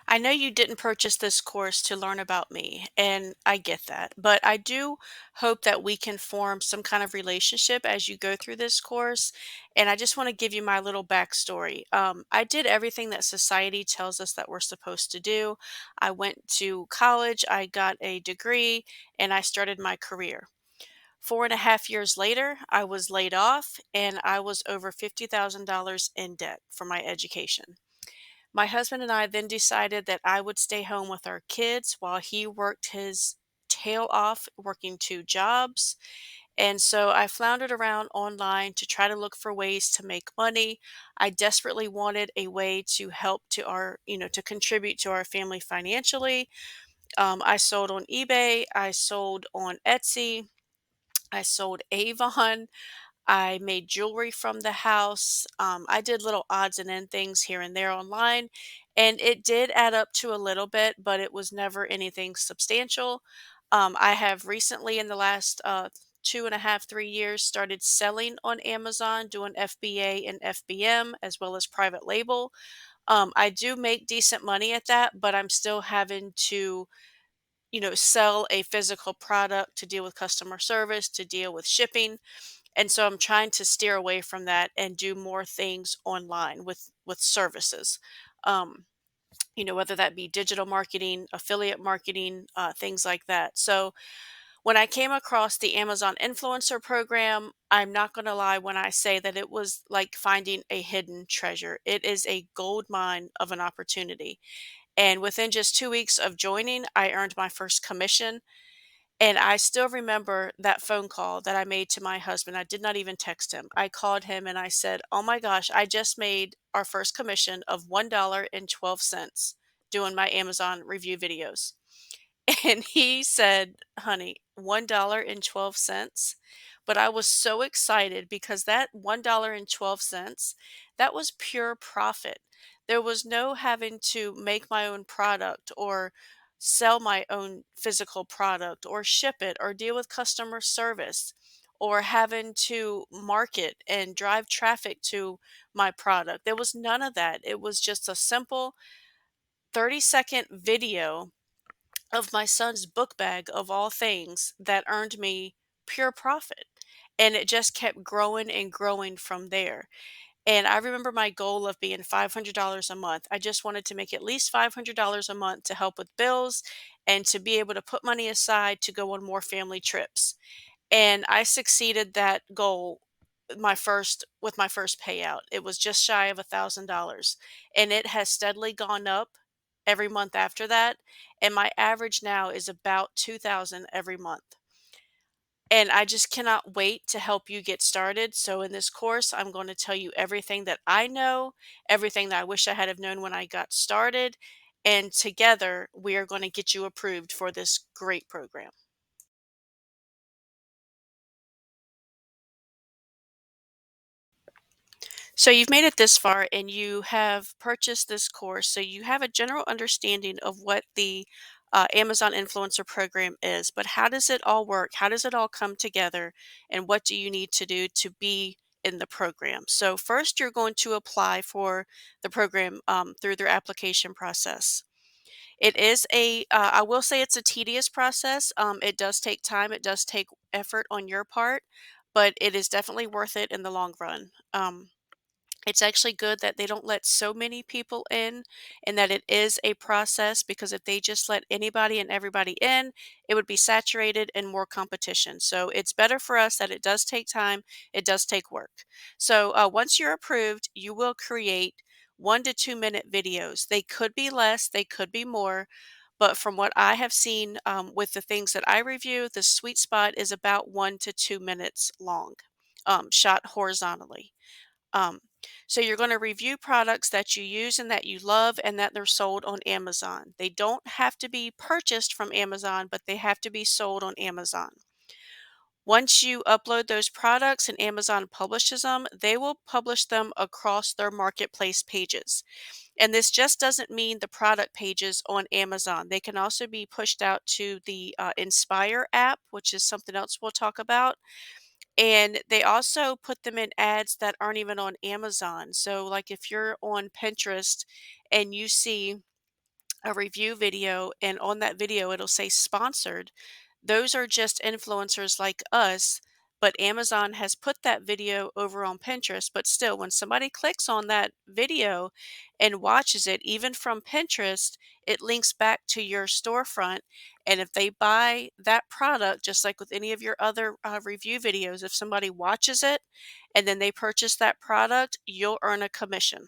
I know you didn't purchase this course to learn about me, and I get that. But I do hope that we can form some kind of relationship as you go through this course. And I just want to give you my little backstory. I did everything that society tells us that we're supposed to do. I went to college, I got a degree, and I started my career. 4.5 years later, I was laid off and I was over $50,000 in debt for my education. My husband and I then decided that I would stay home with our kids while he worked his tail off working two jobs. And so I floundered around online to try to look for ways to make money. I desperately wanted a way to help to to contribute to our family financially. I sold on eBay, I sold on Etsy, I sold Avon. I made jewelry from the house. I did little odds and end things here and there online, and it did add up to a little bit, but it was never anything substantial. I have recently, in the last 2.5, 3 years, started selling on Amazon, doing FBA and FBM as well as private label. I do make decent money at that, but I'm still having to sell a physical product to deal with customer service, to deal with shipping, and so I'm trying to steer away from that and do more things online with services. Um, Whether that be digital marketing, affiliate marketing, things like that. So when I came across the Amazon influencer program, I'm not going to lie when I say that it was like finding a hidden treasure. It is a gold mine of an opportunity. And within just 2 weeks of joining, I earned my first commission, and I still remember that phone call that I made to my husband. I did not even text him. I called him and I said, "Oh my gosh, I just made our first commission of $1.12 doing my Amazon review videos." And he said, "Honey, $1.12." But I was so excited because that $1.12, that was pure profit. There was no having to make my own product or sell my own physical product or ship it or deal with customer service or having to market and drive traffic to my product. There was none of that. It was just a simple 30-second video of my son's book bag of all things that earned me pure profit. And it just kept growing and growing from there. And I remember my goal of being $500 a month. I just wanted to make at least $500 a month to help with bills and to be able to put money aside to go on more family trips. And I succeeded that goal my first payout. It was just shy of $1,000, and it has steadily gone up every month after that, and my average now is about 2,000 every month. And I just cannot wait to help you get started. So in this course, I'm going to tell you everything that I know, everything that I wish I had have known when I got started, and together we are going to get you approved for this great program. So you've made it this far and you have purchased this course. So you have a general understanding of what the Amazon Influencer Program is, but how does it all work? How does it all come together? And what do you need to do to be in the program? So first, you're going to apply for the program through their application process. I will say it's a tedious process. It does take time. It does take effort on your part, but it is definitely worth it in the long run. It's actually good that they don't let so many people in and that it is a process, because if they just let anybody and everybody in, it would be saturated and more competition. So it's better for us that it does take time, it does take work. So once you're approved, you will create 1 to 2 minute videos. They could be less, they could be more. But from what I have seen with the things that I review, the sweet spot is about 1 to 2 minutes long, shot horizontally. Um, so you're going to review products that you use and that you love and that they're sold on Amazon. They don't have to be purchased from Amazon, but they have to be sold on Amazon. Once you upload those products and Amazon publishes them, they will publish them across their marketplace pages. And this just doesn't mean the product pages on Amazon. They can also be pushed out to the Inspire app, which is something else we'll talk about. And they also put them in ads that aren't even on Amazon. So, like if you're on Pinterest and you see a review video, and on that video it'll say sponsored. Those are just influencers like us, but Amazon has put that video over on Pinterest. But still, when somebody clicks on that video and watches it, even from Pinterest, it links back to your storefront. And if they buy that product, just like with any of your other review videos, if somebody watches it and then they purchase that product, you'll earn a commission.